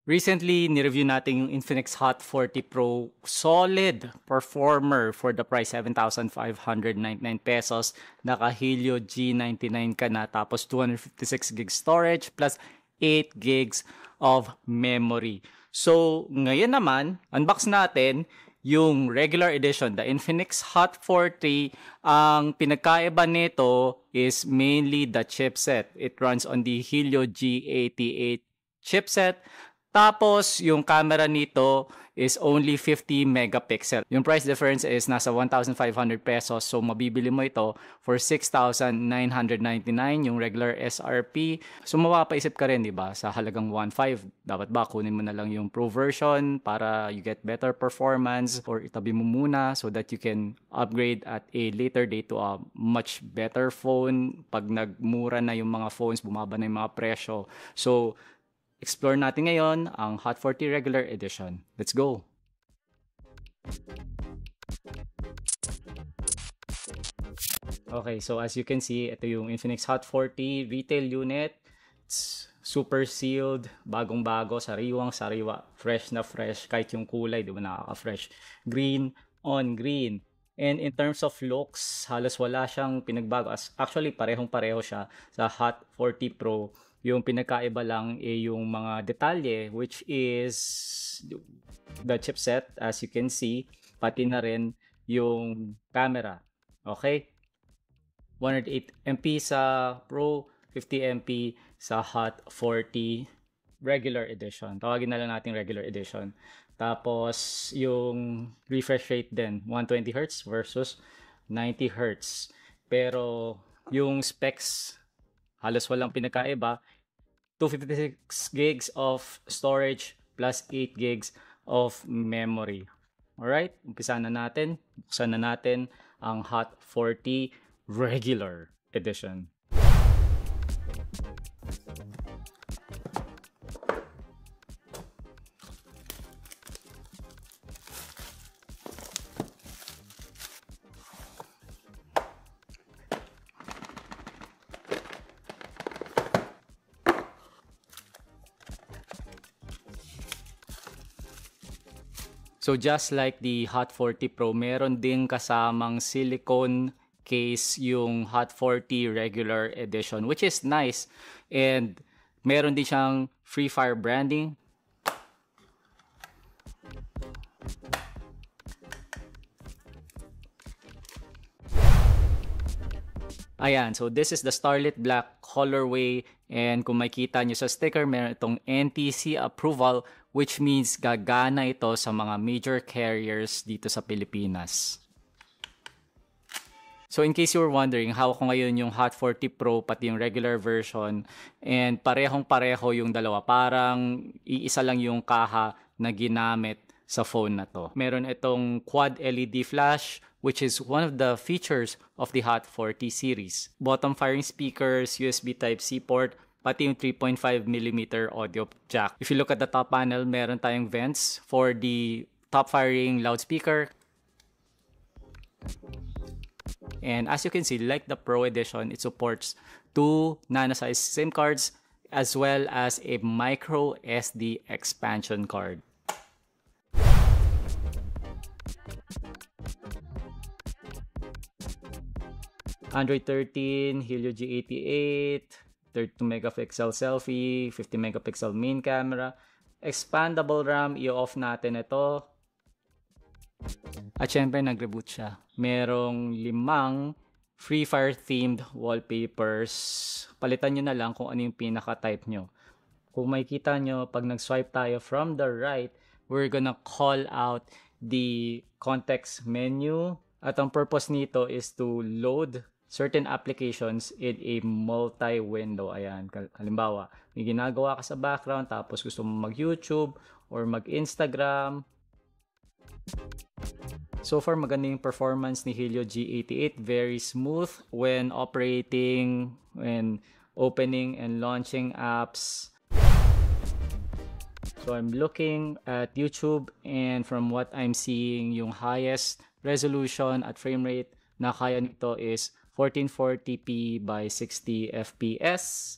Recently, nireview natin yung Infinix Hot 40 Pro. Solid performer for the price, 7,599 pesos. Naka-Helio G99 ka na. Tapos 256 gigs storage plus 8 gigs of memory. So, ngayon naman, unbox natin yung regular edition, the Infinix Hot 40. Ang pinagkaiba nito is mainly the chipset. It runs on the Helio G88 chipset. Tapos, yung camera nito is only 50 megapixel. Yung price difference is nasa 1,500 pesos. So, mabibili mo ito for 6,999 yung regular SRP. So, mapapaisip ka rin, di ba? Sa halagang 1,500, dapat ba kunin mo na lang yung Pro version para you get better performance, or itabi mo muna so that you can upgrade at a later date to a much better phone. Pag nagmura na yung mga phones, bumaba na yung mga presyo. So, explore natin ngayon ang Hot 40 Regular Edition. Let's go! Okay, so as you can see, ito yung Infinix Hot 40 retail unit. It's super sealed, bagong-bago, sariwang-sariwa, fresh na fresh, kahit yung kulay, di ba, nakaka-fresh. Green on green. And in terms of looks, halos wala siyang pinagbago. Actually, parehong-pareho siya sa Hot 40 Pro. Yung pinakaiba lang yung mga detalye, which is the chipset, as you can see, pati na rin yung camera. Okay? 108MP sa Pro, 50MP sa Hot 40 Regular Edition. Tawagin na lang natin Regular Edition. Tapos, yung refresh rate din, 120Hz versus 90Hz. Pero, yung specs, halos walang pinakaiba. 256 gigs of storage plus 8 gigs of memory. Alright, umpisa na natin. Buksan na natin ang Hot 40 Regular Edition. So just like the Hot 40 Pro, meron din kasamang silicone case yung Hot 40 Regular Edition, which is nice. And meron din siyang Free Fire branding. Ayan, so this is the Starlit Black colorway, and kung makita nyo sa sticker, meron itong NTC approval, which means gagana ito sa mga major carriers dito sa Pilipinas. So in case you were wondering, hawak ko ngayon yung Hot 40 Pro pati yung regular version, and parehong-pareho yung dalawa. Parang iisa lang yung kaha na ginamit sa phone na to. Meron itong quad LED flash, which is one of the features of the Hot 40 series. Bottom firing speakers, USB Type-C port, pati yung 3.5mm audio jack. If you look at the top panel, meron tayong vents for the top firing loudspeaker. And as you can see, like the Pro Edition, it supports 2 nano-size SIM cards as well as a micro SD expansion card. Android 13, Helio G88, 32 megapixel selfie, 50 megapixel main camera, expandable RAM, i-off natin ito. At syempre, nag-reboot siya. Merong 5 Free Fire themed wallpapers. Palitan nyo na lang kung ano yung pinaka-type nyo. Kung makikita nyo, pag nag-swipe tayo from the right, we're gonna call out the context menu. At ang purpose nito is to load certain applications in a multi-window. Ayan, halimbawa, may ginagawa ka sa background, tapos gusto mo mag-YouTube or mag-Instagram. So far, maganda yung performance ni Helio G88. Very smooth when operating, when opening and launching apps. So I'm looking at YouTube, and from what I'm seeing, yung highest resolution at frame rate na kaya nito is 1440p by 60 fps.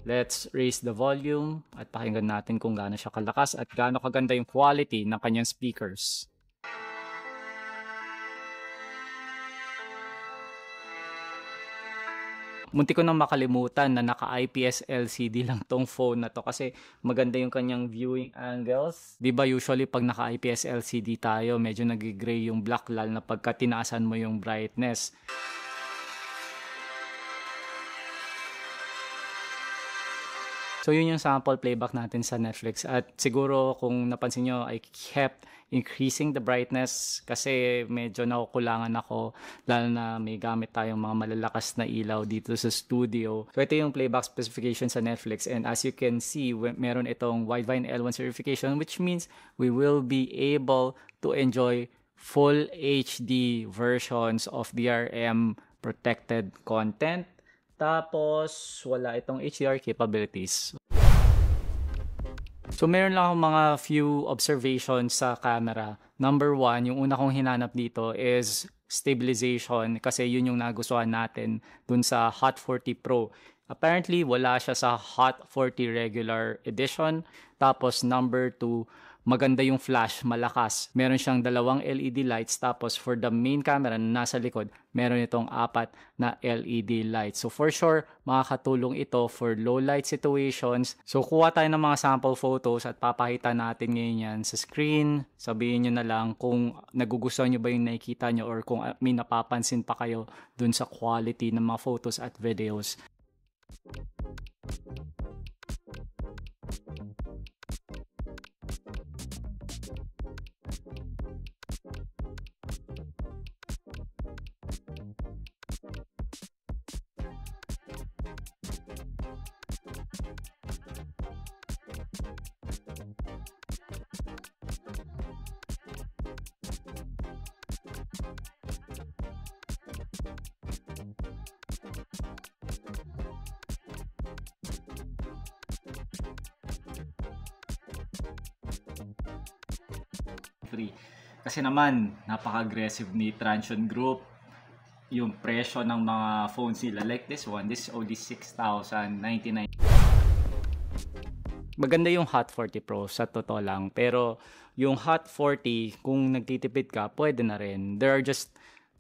Let's raise the volume at pakinggan natin kung gaano siya kalakas at gaano kaganda yung quality ng kanyang speakers. Munti ko nang makalimutan na naka-IPS LCD lang tong phone na to kasi maganda yung kanyang viewing angles. Di ba usually pag naka-IPS LCD tayo, medyo nag-gray yung black lalo na pagka tinaasan mo yung brightness. So yun yung sample playback natin sa Netflix at siguro kung napansin nyo I kept increasing the brightness kasi medyo nakukulangan ako lalo na may gamit tayong mga malalakas na ilaw dito sa studio. So ito yung playback specification sa Netflix and as you can see meron itong Widevine L1 certification which means we will be able to enjoy full HD versions of DRM protected content. Tapos, wala itong HDR capabilities. So, meron lang akong mga few observations sa camera. Number one, yung una kong hinanap dito is stabilization kasi yun yung nagustuhan natin dun sa Hot 40 Pro. Apparently, wala siya sa Hot 40 Regular Edition. Tapos, number two, maganda yung flash, malakas. Meron siyang dalawang LED lights. Tapos, for the main camera na nasa likod, meron itong 4 na LED lights. So, for sure, makakatulong ito for low light situations. So, kuha tayo ng mga sample photos at papakita natin ngayon yan sa screen. Sabihin nyo na lang kung nagugustuhan nyo ba yung nakikita nyo or kung may napapansin pa kayo dun sa quality ng mga photos at videos. Free. Kasi naman, napaka-aggressive ni Transsion Group. Yung presyo ng mga phones nila. Like this one, this is only 6,099. Maganda yung Hot 40 Pro sa totoo lang. Pero yung Hot 40, kung nagtitipid ka, pwede na rin. There are just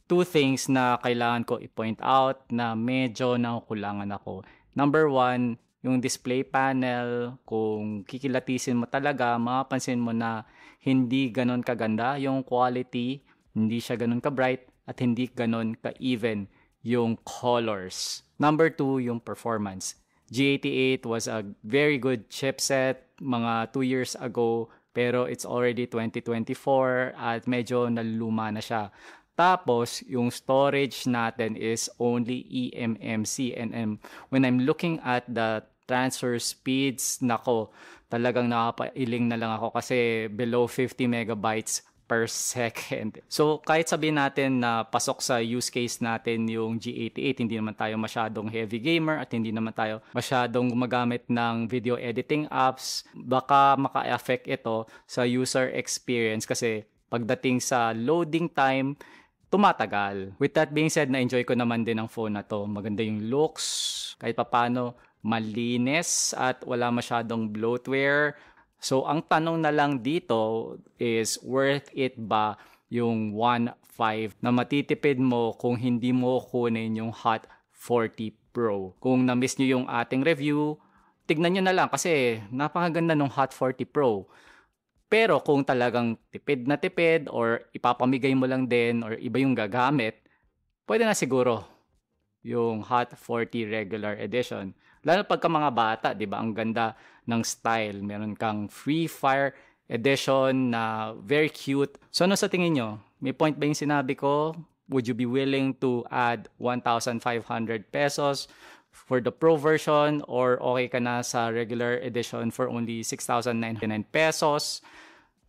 two things na kailangan ko i-point out na medyo nakukulangan ako. Number one, yung display panel, kung kikilatisin mo talaga, mapapansin mo na hindi ganon kaganda yung quality, hindi siya ganon ka-bright, at hindi ganon ka-even yung colors. Number two, yung performance. G88 was a very good chipset mga 2 years ago, pero it's already 2024 at medyo naluluma na siya. Tapos, yung storage natin is only eMMC. And when I'm looking at the transfer speeds, nako, talagang nakapailing na lang ako kasi below 50 megabytes per second. So, kahit sabihin natin na pasok sa use case natin yung G88, hindi naman tayo masyadong heavy gamer at hindi naman tayo masyadong gumagamit ng video editing apps, baka maka-affect ito sa user experience kasi pagdating sa loading time, tumatagal. With that being said, na-enjoy ko naman din ang phone na to. Maganda yung looks, kahit papano malinis at wala masyadong bloatware. So, ang tanong na lang dito is, worth it ba yung 1.5 na matitipid mo kung hindi mo kunin yung Hot 40 Pro? Kung na-miss nyo yung ating review, tignan nyo na lang kasi napakaganda ng Hot 40 Pro. Pero kung talagang tipid na tipid or ipapamigay mo lang din or iba yung gagamit, pwede na siguro yung Hot 40 Regular Edition. Lalo pagka mga bata, di ba? Ang ganda ng style. Meron kang Free Fire Edition na very cute. So ano sa tingin nyo? May point ba yung sinabi ko? Would you be willing to add 1,500 pesos for the Pro version or okay ka na sa regular edition for only 6,999 pesos?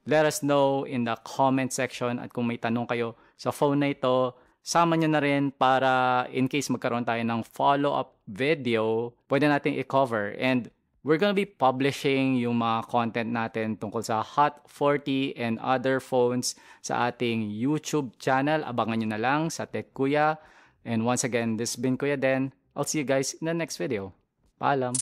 Let us know in the comment section at kung may tanong kayo sa phone na ito, sama nyo na rin para in case magkaroon tayo ng follow-up video, pwede natin i-cover. And we're gonna be publishing yung mga content natin tungkol sa Hot 40 and other phones sa ating YouTube channel. Abangan nyo na lang sa Tech Kuya. And once again, this has been Kuya Den. I'll see you guys in the next video. Paalam!